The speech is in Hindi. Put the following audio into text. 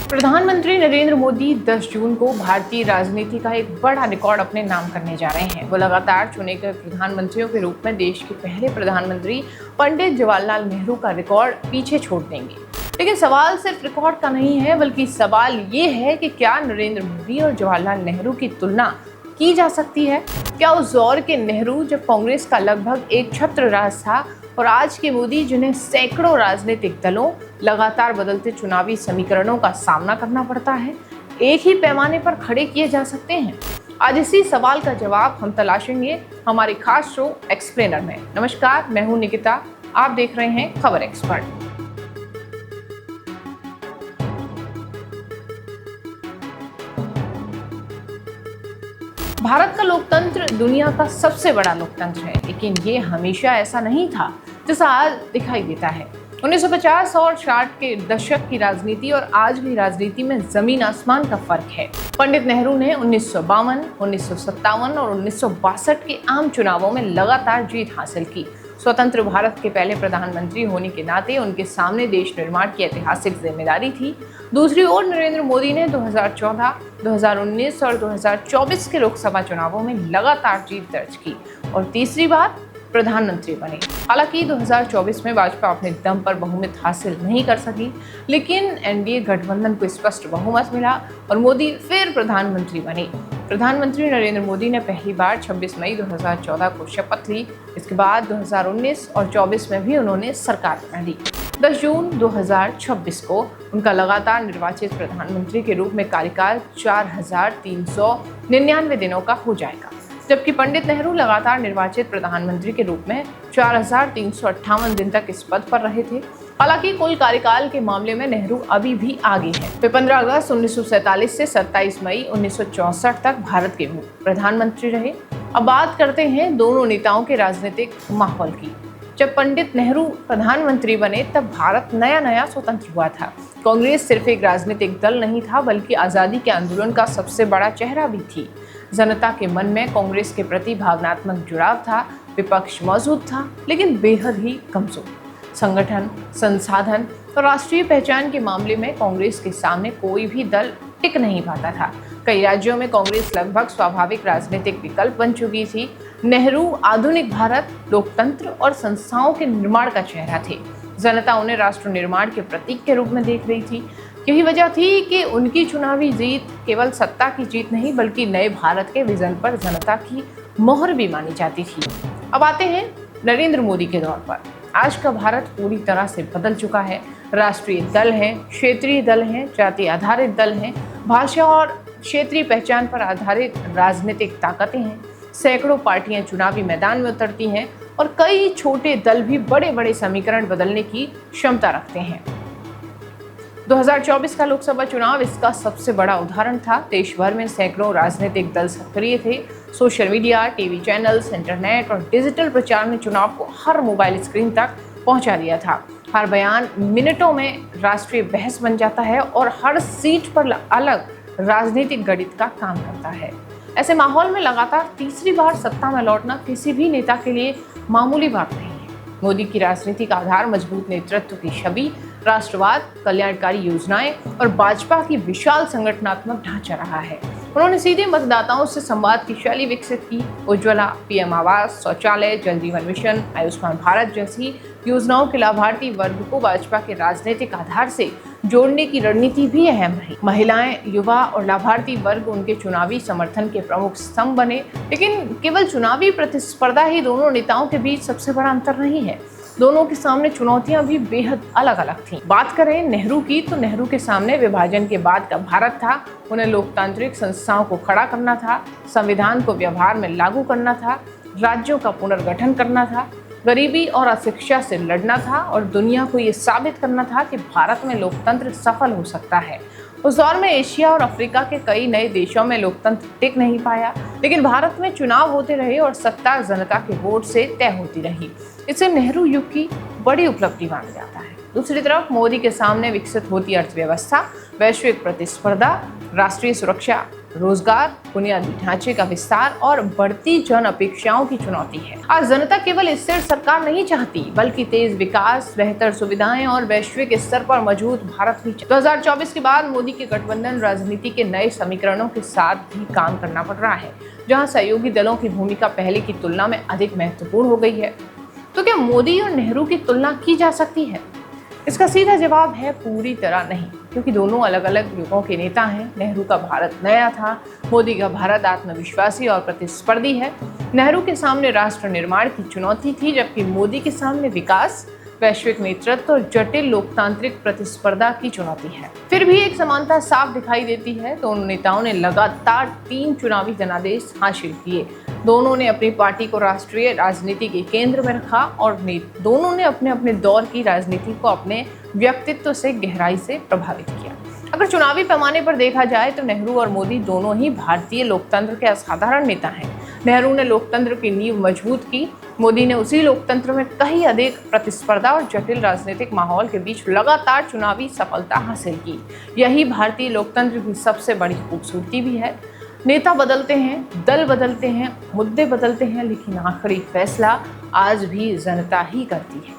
प्रधानमंत्री नरेंद्र मोदी 10 जून को भारतीय राजनीति का एक बड़ा रिकॉर्ड अपने नाम करने जा रहे हैं। वो लगातार चुने गए प्रधानमंत्रियों के रूप में देश के पहले प्रधानमंत्री पंडित जवाहरलाल नेहरू का रिकॉर्ड पीछे छोड़ देंगे। लेकिन सवाल सिर्फ रिकॉर्ड का नहीं है, बल्कि सवाल ये है कि क्या नरेंद्र मोदी और जवाहरलाल नेहरू की तुलना की जा सकती है? क्या उस दौर के नेहरू जब कांग्रेस का लगभग एक छत्र राज था, और आज के मोदी जिन्हें सैकड़ों राजनीतिक दलों, लगातार बदलते चुनावी समीकरणों का सामना करना पड़ता है, एक ही पैमाने पर खड़े किए जा सकते हैं? आज इसी सवाल का जवाब हम तलाशेंगे हमारे खास शो एक्सप्लेनर में। नमस्कार, मैं हूं निकिता, आप देख रहे हैं खबर एक्सपर्ट। भारत का लोकतंत्र दुनिया का सबसे बड़ा लोकतंत्र है, लेकिन ये हमेशा ऐसा नहीं था जैसा आज दिखाई देता है। 1950 और 60 के दशक की राजनीति और आज की राजनीति में जमीन आसमान का फर्क है। पंडित नेहरू ने 1952, 1957 और 1962 के आम चुनावों में लगातार जीत हासिल की। स्वतंत्र भारत के पहले प्रधानमंत्री होने के नाते उनके सामने देश निर्माण की ऐतिहासिक जिम्मेदारी थी। दूसरी ओर नरेंद्र मोदी ने 2014, 2019 और 2024 के लोकसभा चुनावों में लगातार जीत दर्ज की और तीसरी बार प्रधानमंत्री बने। हालांकि 2024 में भाजपा अपने दम पर बहुमत हासिल नहीं कर सकी, लेकिन एनडीए गठबंधन को स्पष्ट बहुमत मिला और मोदी फिर प्रधानमंत्री बने। प्रधानमंत्री नरेंद्र मोदी ने पहली बार 26 मई 2014 को शपथ ली। इसके बाद 2019 और 24 में भी उन्होंने सरकार बना ली। 10 जून 2026 को उनका लगातार निर्वाचित प्रधानमंत्री के रूप में कार्यकाल 4399 दिनों का हो जाएगा, जबकि पंडित नेहरू लगातार निर्वाचित प्रधानमंत्री के रूप में 4358 दिन तक इस पद पर रहे थे। हालांकि कुल कार्यकाल के मामले में नेहरू अभी भी आगे हैं। वे 15 अगस्त 1947 से 27 मई 1964 तक भारत के प्रधानमंत्री रहे। अब बात करते हैं दोनों नेताओं के राजनीतिक माहौल की। जब पंडित नेहरू प्रधानमंत्री बने तब भारत नया स्वतंत्र हुआ था। कांग्रेस सिर्फ एक राजनीतिक दल नहीं था, बल्कि आज़ादी के आंदोलन का सबसे बड़ा चेहरा भी थी। जनता के मन में कांग्रेस के प्रति भावनात्मक जुड़ाव था। विपक्ष मौजूद था, लेकिन बेहद ही कमजोर। संगठन, संसाधन और राष्ट्रीय पहचान के मामले में कांग्रेस के सामने कोई भी दल टिक नहीं पाता था। कई राज्यों में कांग्रेस लगभग स्वाभाविक राजनीतिक विकल्प बन चुकी थी। नेहरू आधुनिक भारत, लोकतंत्र और संस्थाओं के निर्माण का चेहरा थे। जनता उन्हें राष्ट्र निर्माण के प्रतीक के रूप में देख रही थी। यही वजह थी कि उनकी चुनावी जीत केवल सत्ता की जीत नहीं, बल्कि नए भारत के विजन पर जनता की मोहर भी मानी जाती थी। अब आते हैं नरेंद्र मोदी के दौर पर। आज का भारत पूरी तरह से बदल चुका है। राष्ट्रीय दल हैं, क्षेत्रीय दल हैं, जाति आधारित दल हैं, भाषा और क्षेत्रीय पहचान पर आधारित राजनीतिक ताकतें हैं। सैकड़ों पार्टियां चुनावी मैदान में उतरती हैं और कई छोटे दल भी बड़े बड़े समीकरण बदलने की क्षमता रखते हैं। 2024 का लोकसभा चुनाव इसका सबसे बड़ा उदाहरण था। देश भर में सैकड़ों राजनीतिक दल सक्रिय थे। Social media, TV channels, internet और डिजिटल प्रचार ने चुनाव को हर मोबाइल स्क्रीन तक पहुंचा दिया था। हर बयान मिनटों में राष्ट्रीय बहस बन जाता है और हर सीट पर अलग राजनीतिक गणित का काम करता है। ऐसे माहौल में लगातार तीसरी बार सत्ता में लौटना किसी भी नेता के लिए मामूली बात नहीं है। मोदी की राजनीति का आधार मजबूत नेतृत्व की छवि, राष्ट्रवाद, कल्याणकारी योजनाएं और भाजपा की विशाल संगठनात्मक ढांचा रहा है। उन्होंने सीधे मतदाताओं से संवाद की शैली विकसित की। उज्ज्वला, पीएम आवास, शौचालय, जल जीवन मिशन, आयुष्मान भारत जैसी योजनाओं के लाभार्थी वर्ग को भाजपा के राजनीतिक आधार से जोड़ने की रणनीति भी अहम रही। महिलाएं, युवा और लाभार्थी वर्ग उनके चुनावी समर्थन के प्रमुख स्तंभ बने। लेकिन केवल चुनावी प्रतिस्पर्धा ही दोनों नेताओं के बीच सबसे बड़ा अंतर नहीं है। दोनों के सामने चुनौतियां भी बेहद अलग अलग थीं। बात करें नेहरू की, तो नेहरू के सामने विभाजन के बाद का भारत था। उन्हें लोकतांत्रिक संस्थाओं को खड़ा करना था, संविधान को व्यवहार में लागू करना था, राज्यों का पुनर्गठन करना था, गरीबी और अशिक्षा से लड़ना था और दुनिया को ये साबित करना था कि भारत में लोकतंत्र सफल हो सकता है। उस दौर में एशिया और अफ्रीका के कई नए देशों में लोकतंत्र टिक नहीं पाया, लेकिन भारत में चुनाव होते रहे और सत्ता जनता के वोट से तय होती रही। इसे नेहरू युग की बड़ी उपलब्धि माना जाता है। दूसरी तरफ मोदी के सामने विकसित होती अर्थव्यवस्था, वैश्विक प्रतिस्पर्धा, राष्ट्रीय सुरक्षा, रोजगार, बुनियादी ढांचे का विस्तार और बढ़ती जन अपेक्षाओं की चुनौती है। आज जनता केवल स्थिर सरकार नहीं चाहती, बल्कि तेज विकास, बेहतर सुविधाएं और वैश्विक स्तर पर मजबूत भारत भी। 2024 के बाद मोदी के गठबंधन राजनीति के नए समीकरणों के साथ भी काम करना पड़ रहा है, जहां सहयोगी दलों की भूमिका पहले की तुलना में अधिक महत्वपूर्ण हो गई है। तो क्या मोदी और नेहरू की तुलना की जा सकती है? इसका सीधा जवाब है पूरी तरह नहीं, क्योंकि दोनों अलग अलग युगों के नेता हैं। नेहरू का भारत नया था, मोदी का भारत आत्मविश्वासी और प्रतिस्पर्धी है। नेहरू के सामने राष्ट्र निर्माण की चुनौती थी, जबकि मोदी के सामने विकास, वैश्विक नेतृत्व और जटिल लोकतांत्रिक प्रतिस्पर्धा की चुनौती है। फिर भी एक समानता साफ दिखाई देती है। दोनों नेताओं ने लगातार 3 चुनावी जनादेश हासिल किए। दोनों ने अपनी पार्टी को राष्ट्रीय राजनीति के केंद्र में रखा और दोनों ने अपने अपने दौर की राजनीति को अपने व्यक्तित्व से गहराई से प्रभावित किया। अगर चुनावी पैमाने पर देखा जाए तो नेहरू और मोदी दोनों ही भारतीय लोकतंत्र के असाधारण नेता हैं। नेहरू ने लोकतंत्र की नींव मजबूत की, मोदी ने उसी लोकतंत्र में कहीं अधिक प्रतिस्पर्धा और जटिल राजनीतिक माहौल के बीच लगातार चुनावी सफलता हासिल की। यही भारतीय लोकतंत्र की सबसे बड़ी खूबसूरती भी है। नेता बदलते हैं, दल बदलते हैं, मुद्दे बदलते हैं, लेकिन आखिरी फैसला आज भी जनता ही करती है।